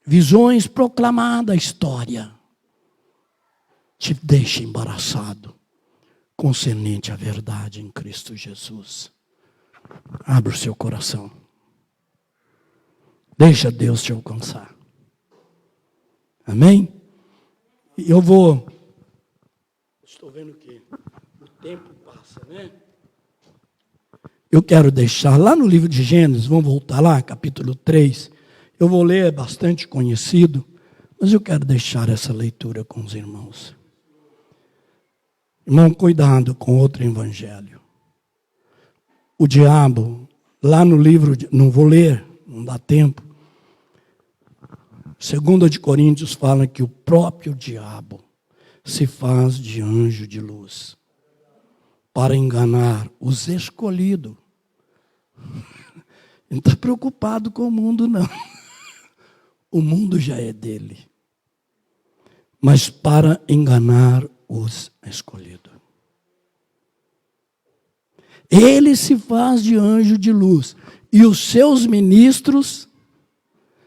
visões, proclamada a história, te deixa embaraçado concernente à verdade em Cristo Jesus. Abra o seu coração. Deixa Deus te alcançar. Amém? E eu vou... Estou vendo que o tempo passa, né? Eu quero deixar lá no livro de Gênesis, vamos voltar lá, capítulo 3. Eu vou ler, é bastante conhecido, mas eu quero deixar essa leitura com os irmãos. Irmão, cuidado com outro evangelho. O diabo, lá no livro, não vou ler, não dá tempo. 2 de Coríntios fala que o próprio diabo se faz de anjo de luz para enganar os escolhidos. Ele não está preocupado com o mundo, não. O mundo já é dele. Mas para enganar os escolhidos. Ele se faz de anjo de luz. E os seus ministros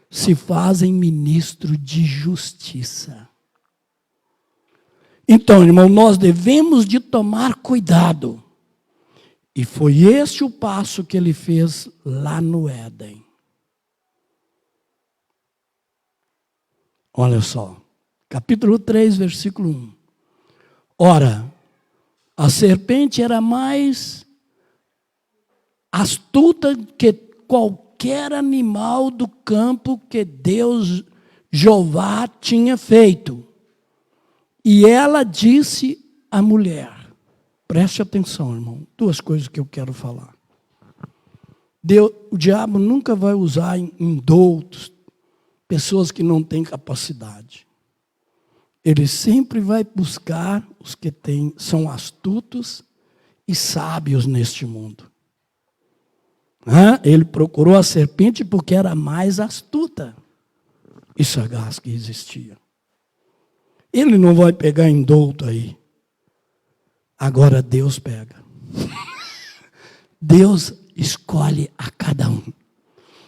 se fazem ministro de justiça. Então, irmão, nós devemos de tomar cuidado. E foi este o passo que ele fez lá no Éden. Olha só, capítulo 3, versículo 1. Ora, a serpente era mais astuta que qualquer animal do campo que Deus, Jeová, tinha feito. E ela disse à mulher, preste atenção, irmão, duas coisas que eu quero falar. O diabo nunca vai usar indoutos, pessoas que não têm capacidade. Ele sempre vai buscar os que são astutos e sábios neste mundo. Ele procurou a serpente porque era a mais astuta e sagaz que existia. Ele não vai pegar indulto aí. Agora Deus pega. Deus escolhe a cada um.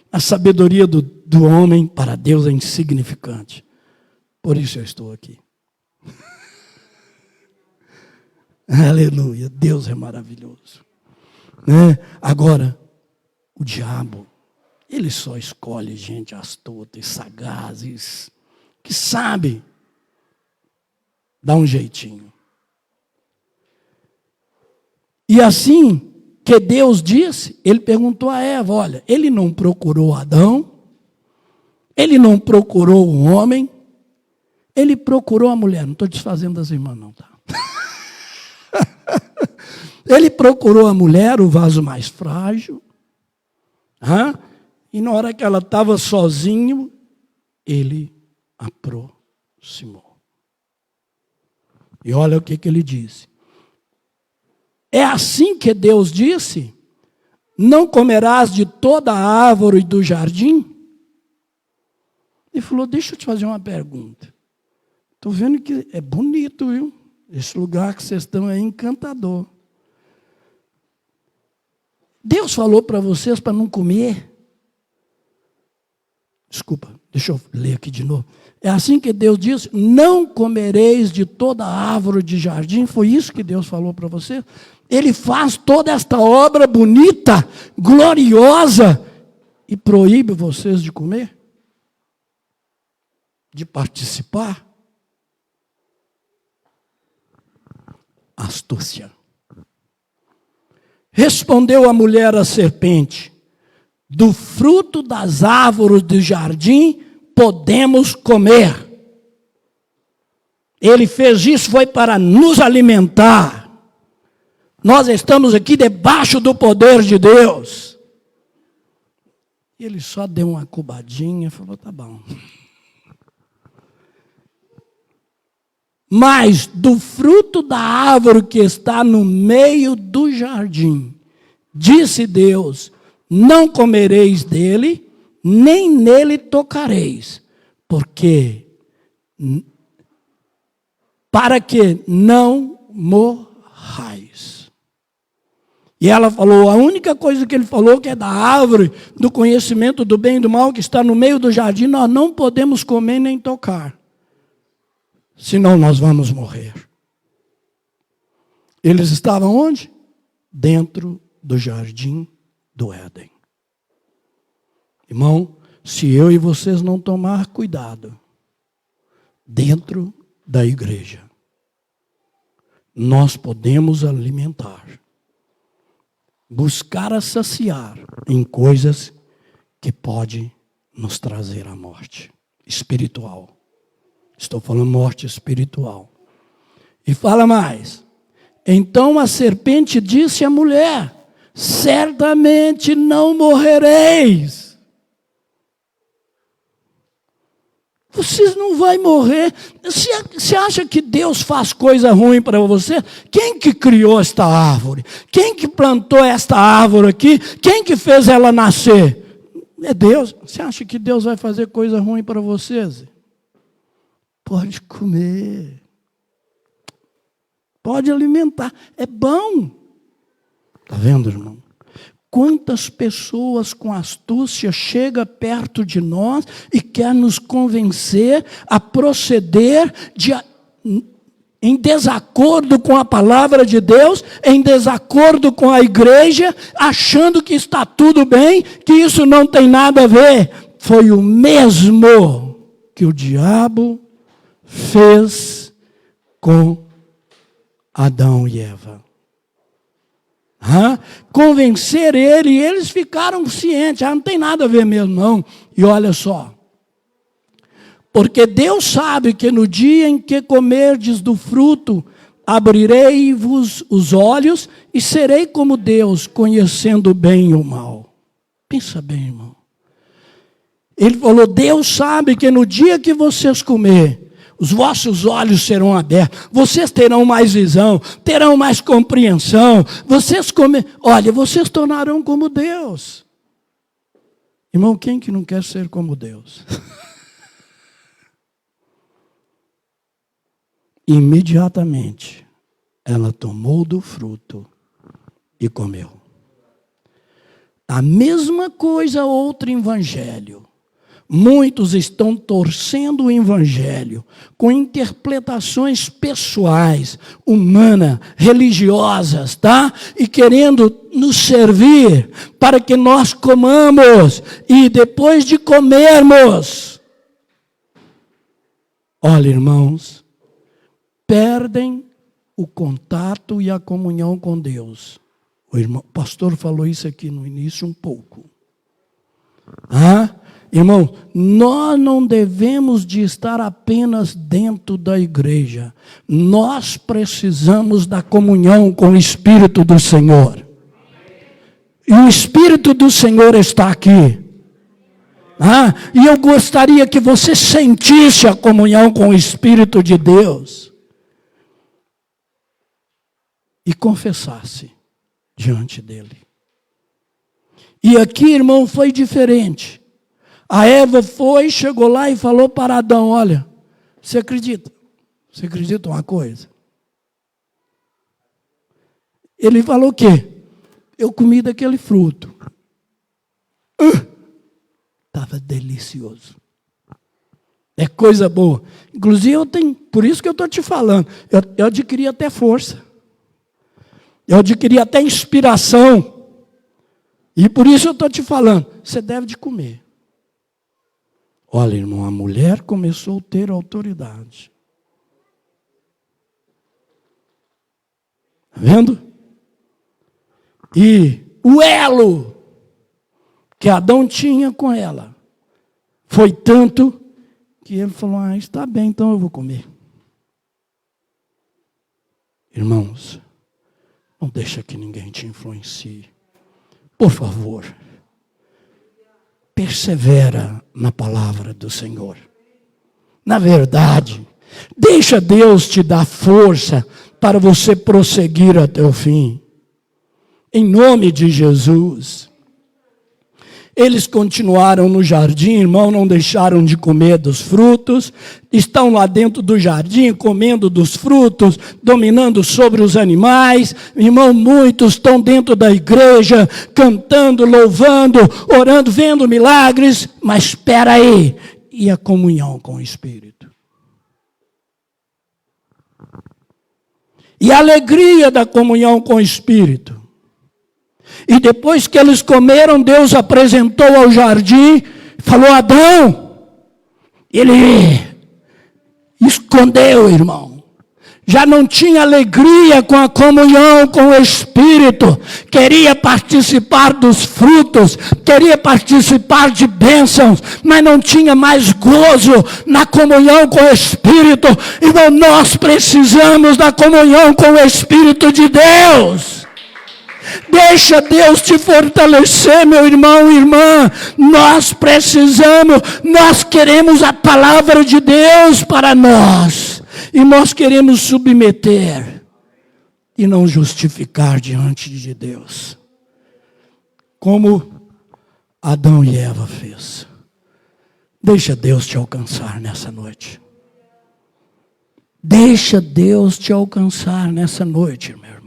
A sabedoria do homem para Deus é insignificante. Por isso eu estou aqui. Aleluia, Deus é maravilhoso. Agora, o diabo, ele só escolhe gente astuta e sagaz, que sabe dar um jeitinho. E assim que Deus disse, ele perguntou a Eva, olha, ele não procurou Adão, ele não procurou o homem, ele procurou a mulher. Não estou desfazendo das irmãs não, tá? Ele procurou a mulher, o vaso mais frágil, e na hora que ela estava sozinho, ele aproximou. E olha o que ele disse. É assim que Deus disse, não comerás de toda a árvore do jardim? Ele falou, deixa eu te fazer uma pergunta. Estou vendo que é bonito, viu? Esse lugar que vocês estão é encantador. Deus falou para vocês para não comer? Desculpa, deixa eu ler aqui de novo. É assim que Deus disse, não comereis de toda árvore de jardim. Foi isso que Deus falou para vocês? Ele faz toda esta obra bonita, gloriosa, e proíbe vocês de comer? De participar? Astúcia. Respondeu a mulher à serpente, do fruto das árvores do jardim podemos comer. Ele fez isso, foi para nos alimentar. Nós estamos aqui debaixo do poder de Deus. Ele só deu uma cubadinha e falou, tá bom. Mas do fruto da árvore que está no meio do jardim, disse Deus, não comereis dele, nem nele tocareis, porque para que não morrais. E ela falou, a única coisa que ele falou, que é da árvore, do conhecimento do bem e do mal, que está no meio do jardim, nós não podemos comer nem tocar. Senão nós vamos morrer. Eles estavam onde? Dentro do jardim do Éden. Irmão, se eu e vocês não tomar cuidado, dentro da igreja, nós podemos alimentar, buscar a saciar em coisas que podem nos trazer a morte espiritual. Estou falando morte espiritual. E fala mais. Então a serpente disse à mulher, certamente não morrereis. Vocês não vão morrer. Você acha que Deus faz coisa ruim para você? Quem que criou esta árvore? Quem que plantou esta árvore aqui? Quem que fez ela nascer? É Deus. Você acha que Deus vai fazer coisa ruim para vocês? Pode comer. Pode alimentar. É bom. Está vendo, irmão? Quantas pessoas com astúcia chegam perto de nós e quer nos convencer a proceder em desacordo com a palavra de Deus, em desacordo com a igreja, achando que está tudo bem, que isso não tem nada a ver. Foi o mesmo que o diabo fez com Adão e Eva. Convencer ele, e eles ficaram cientes, não tem nada a ver mesmo não. E olha só, porque Deus sabe que no dia em que comerdes do fruto, abrirei-vos os olhos e serei como Deus, conhecendo o bem e o mal. Pensa bem, irmão. Ele falou, Deus sabe que no dia que vocês comer, os vossos olhos serão abertos, vocês terão mais visão, terão mais compreensão, vocês tornarão como Deus. Irmão, quem que não quer ser como Deus? Imediatamente, ela tomou do fruto e comeu. A mesma coisa outro evangelho. Muitos estão torcendo o evangelho com interpretações pessoais, humanas, religiosas, tá? E querendo nos servir para que nós comamos e depois de comermos, olha, irmãos, perdem o contato e a comunhão com Deus. O pastor falou isso aqui no início um pouco. Irmão, nós não devemos de estar apenas dentro da igreja. Nós precisamos da comunhão com o Espírito do Senhor. E o Espírito do Senhor está aqui. E eu gostaria que você sentisse a comunhão com o Espírito de Deus. E confessasse diante dele. E aqui, irmão, foi diferente. A Eva chegou lá e falou para Adão, olha, você acredita? Você acredita uma coisa? Ele falou o quê? Eu comi daquele fruto. Estava delicioso. É coisa boa. Inclusive, por isso que eu estou te falando, eu adquiri até força. Eu adquiri até inspiração. E por isso eu estou te falando, você deve de comer. Olha, irmão, a mulher começou a ter autoridade. Está vendo? E o elo que Adão tinha com ela foi tanto que ele falou, está bem, então eu vou comer. Irmãos, não deixa que ninguém te influencie. Por favor, persevera na palavra do Senhor. Na verdade, deixa Deus te dar força para você prosseguir até o fim. Em nome de Jesus. Eles continuaram no jardim, irmão, não deixaram de comer dos frutos, estão lá dentro do jardim, comendo dos frutos, dominando sobre os animais. Irmão, muitos estão dentro da igreja, cantando, louvando, orando, vendo milagres, mas espera aí, e a comunhão com o Espírito? E a alegria da comunhão com o Espírito? E depois que eles comeram, Deus apresentou ao jardim, falou, Adão, ele escondeu, irmão. Já não tinha alegria com a comunhão com o Espírito. Queria participar dos frutos, queria participar de bênçãos, mas não tinha mais gozo na comunhão com o Espírito. Irmão, nós precisamos da comunhão com o Espírito de Deus. Deixa Deus te fortalecer, meu irmão e irmã. Nós precisamos, nós queremos a palavra de Deus para nós. E nós queremos submeter e não justificar diante de Deus. Como Adão e Eva fez. Deixa Deus te alcançar nessa noite. Deixa Deus te alcançar nessa noite, meu irmão.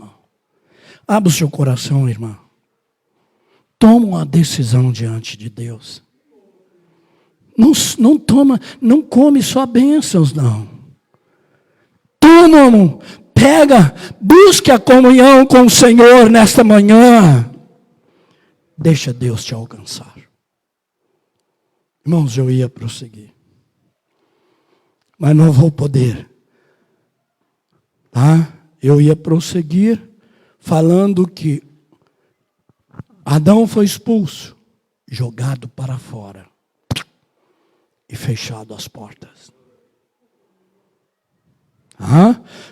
Abra o seu coração, irmão. Toma uma decisão diante de Deus. Não come só bênçãos, não. Toma, pega, busque a comunhão com o Senhor nesta manhã. Deixa Deus te alcançar. Irmãos, eu ia prosseguir, mas não vou poder. Tá? Eu ia prosseguir falando que Adão foi expulso, jogado para fora e fechado as portas.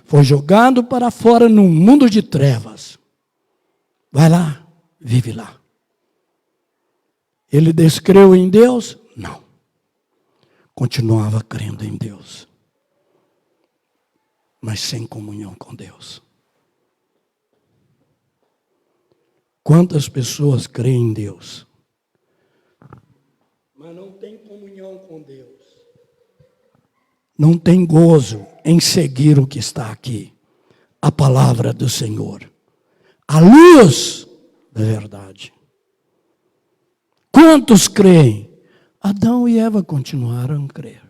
Foi jogado para fora num mundo de trevas. Vai lá, vive lá. Ele descreu em Deus? Não. Continuava crendo em Deus. mas sem comunhão com Deus. Quantas pessoas creem em Deus, mas não tem comunhão com Deus? Não tem gozo em seguir o que está aqui, a palavra do Senhor, a luz da verdade. Quantos creem? Adão e Eva continuaram a crer,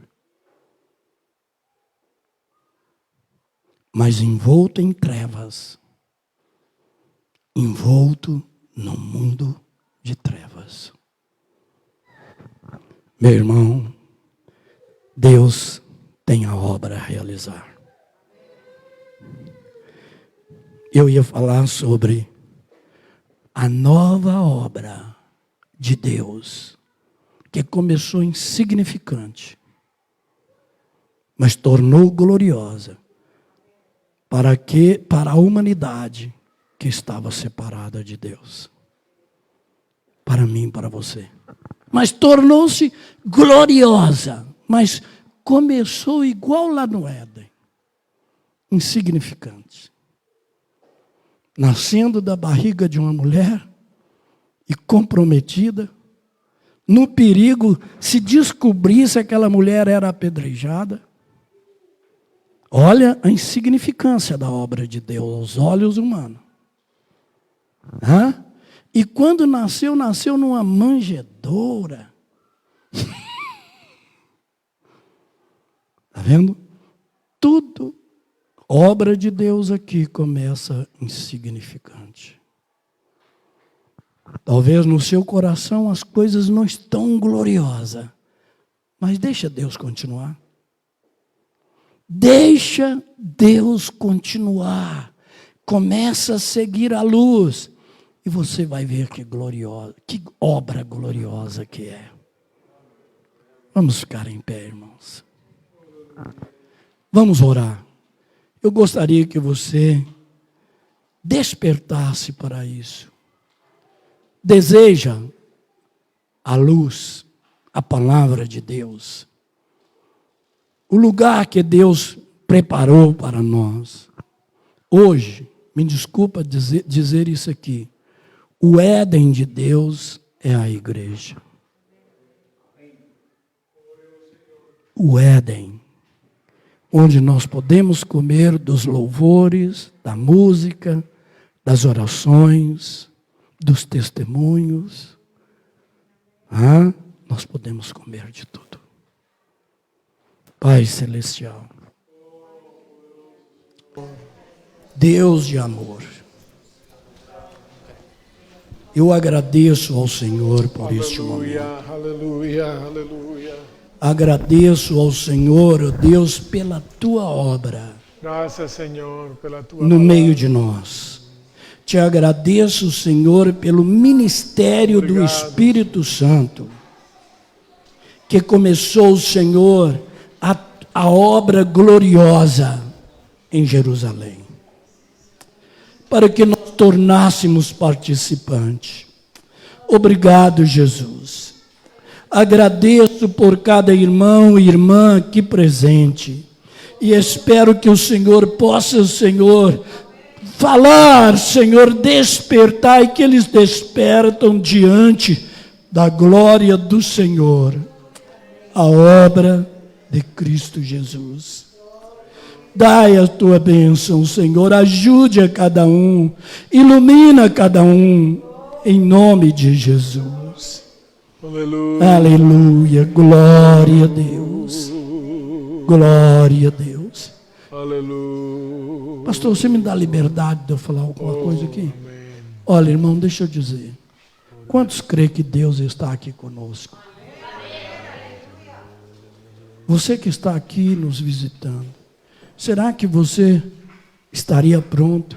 mas envolto em trevas, envolto no mundo de trevas. Meu irmão, Deus tem a obra a realizar. Eu ia falar sobre a nova obra de Deus, que começou insignificante, mas tornou gloriosa para a humanidade que estava separada de Deus. Para mim e para você. Mas tornou-se gloriosa, mas começou igual lá no Éden, insignificante. Nascendo da barriga de uma mulher e comprometida, no perigo, se descobrisse aquela mulher era apedrejada. Olha a insignificância da obra de Deus aos olhos humanos. E quando nasceu numa manjedoura. Está vendo? Tudo, obra de Deus aqui começa insignificante. Talvez no seu coração as coisas não estão gloriosas, mas deixa Deus continuar. Deixa Deus continuar. Começa a seguir a luz e você vai ver que gloriosa, que obra gloriosa que é. Vamos ficar em pé, irmãos. Vamos orar. Eu gostaria que você despertasse para isso. Deseja a luz, a palavra de Deus. O lugar que Deus preparou para nós. Hoje, me desculpa dizer isso aqui, o Éden de Deus é a igreja. O Éden, onde nós podemos comer dos louvores, da música, das orações, dos testemunhos. Nós podemos comer de tudo. Pai Celestial, Deus de amor, eu agradeço ao Senhor por este momento. Aleluia, aleluia. Agradeço ao Senhor, oh Deus, pela tua obra. Graças, Senhor, pela tua no meio de nós. Te agradeço, Senhor, pelo ministério do Espírito Santo, que começou, Senhor, a obra gloriosa em Jerusalém, para que nós tornássemos participantes. Obrigado, Jesus. Agradeço por cada irmão e irmã aqui presente, e espero que o Senhor possa, Senhor, falar, Senhor, despertar, e que eles despertam diante da glória do Senhor, a obra de Cristo Jesus. Dai a tua bênção, Senhor, ajude a cada um, ilumina cada um, em nome de Jesus. Aleluia. Aleluia, glória a Deus, glória a Deus. Aleluia. Pastor, você me dá liberdade de eu falar alguma coisa aqui? Olha, irmão, deixa eu dizer, quantos creem que Deus está aqui conosco? Você que está aqui nos visitando, será que você estaria pronto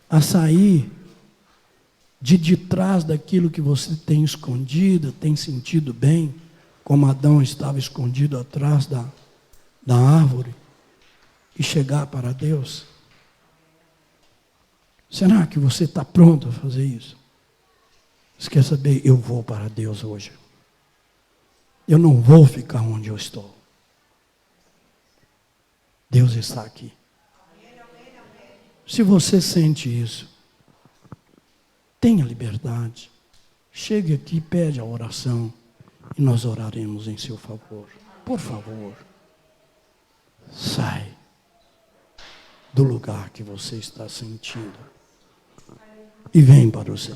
a sair de trás daquilo que você tem escondido, tem sentido bem, como Adão estava escondido atrás da árvore, e chegar para Deus? Será que você está pronto a fazer isso? Você quer saber? Eu vou para Deus hoje. Eu não vou ficar onde eu estou. Deus está aqui. Se você sente isso, tenha liberdade. Chegue aqui, pede a oração e nós oraremos em seu favor. Por favor, sai do lugar que você está sentindo e vem para o céu.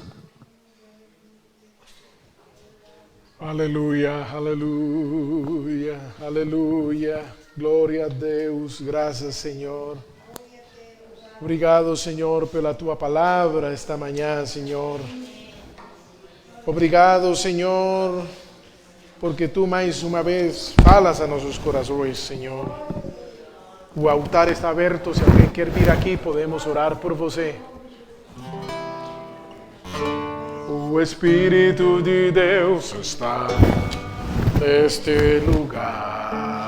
Aleluia, aleluia, aleluia. Glória a Deus, graças, Senhor. Obrigado, Senhor, pela tua palavra esta manhã, Senhor. Obrigado, Senhor, porque tu mais uma vez falas a nossos corações, Senhor. O altar está aberto, se alguém quer vir aqui, podemos orar por você. O Espírito de Deus está neste lugar.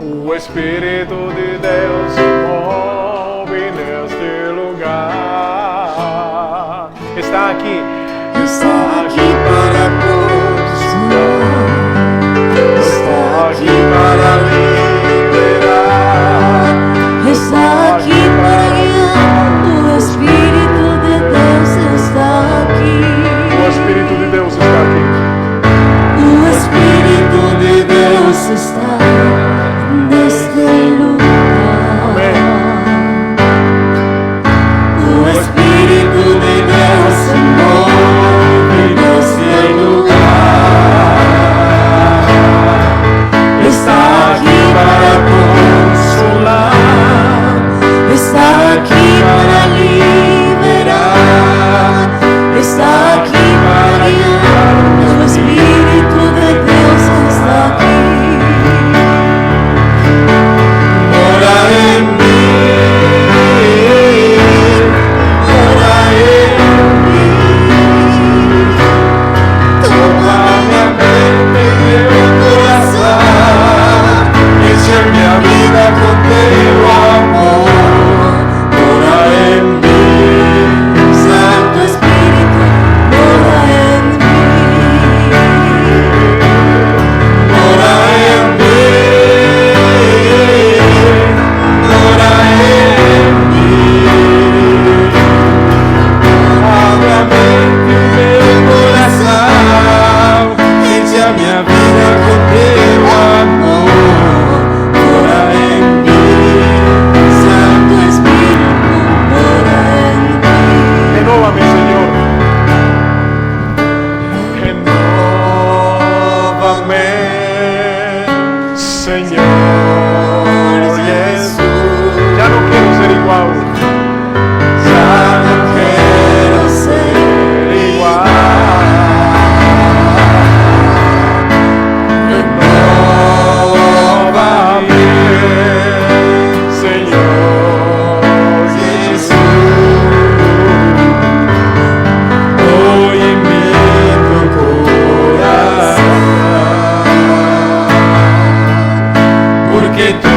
O Espírito de Deus se move neste lugar. Está aqui para construir, está aqui para liberar, está aqui para guiar. O Espírito de Deus está aqui. O Espírito de Deus está aqui. O Espírito de Deus está neste lugar. Amém. O Espírito de Deus se move neste lugar. Está aqui para consolar, está aqui para liberar, está aqui para guiar. O Espírito de Deus está aqui. Ora em mim, ora em mim. Toma minha mente e meu coração, enche minha vida com teu amor. Ora em mim, Santo Espírito, ora em mim. Ora em mim, ora em mim. Abre a mente e meu coração, enche a minha vida com teu amor. Ora em mim, Santo Espírito, ora em mim. Renova-me, Senhor. Renova-me, Senhor Jesus. Já não quero ser igual. Já não quero ser Igual. Renova-me, Senhor Jesus. Põe em mim teu coração, porque tu